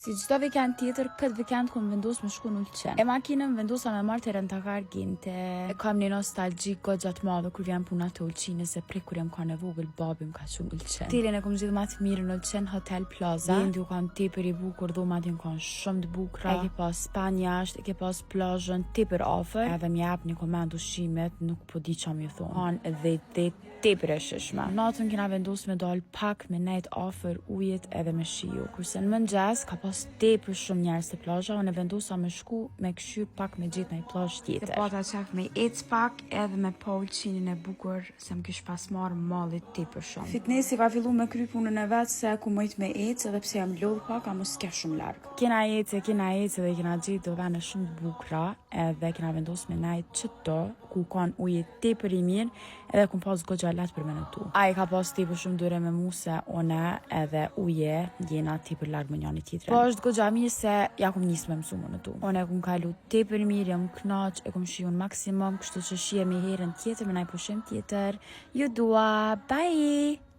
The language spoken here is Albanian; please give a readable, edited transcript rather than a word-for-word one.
Si çdo vikend tjetër, këtë vikend kom vendos me shku në Ulqen. E makinën vendosa me marrë të rentakar ginte. E kam një nostalgji goxha të madhe kur vjen puna te Ulqini, se prej kur jam kanë vogël babim ka qenë Ulqen. Hotelin e kom zgjedhur më të mirë në Ulqen, Hotel Plaza. Vendi u kanë tepër i bukur, dhomat janë kanë shumë të bukura. E ke pas span jashtë, e ke pas plazhën tepër afër. Edhe më jap një komand ushqimet, nuk po di çam ju thon. Kanë dhe tepër e shishme. Natën kena vendosur me dal pak me nejt afër ujit edhe me shiu. Kurse në mëngjes ka pas tepër shumë njerëz te plazha, unë vendosa me shku me këshyr pak me gjetë në plazh tjetër. Se pata qef me ec pak edhe me pa Ulqinin e bukur, se më kish pas marrë mallit tepër shumë. Fitnessi ka fillu me kry punën e vet, se ku mojt me ec edhe pse jam lodh pak, a mos ke shumë larg. Kena ec edhe kena gjetë do vende shumë të bukura, edhe kena vendosur me nejt çdo ku kanë ujë tepër i mirë, edhe ku pas goxha lat për me nëtu. Ai ka pas tepër shumë dyre me mua, se one edhe uje jena tepër larg me njëri tjetrin. Po është goxha mirë se ja kom nis me mësu më nëtu. One kum kalu tepër mirë, jam knaq, e kom shiju në maksimum, kështu që shihemi herën tjetër me naj pushim tjetër. Ju dua, bye!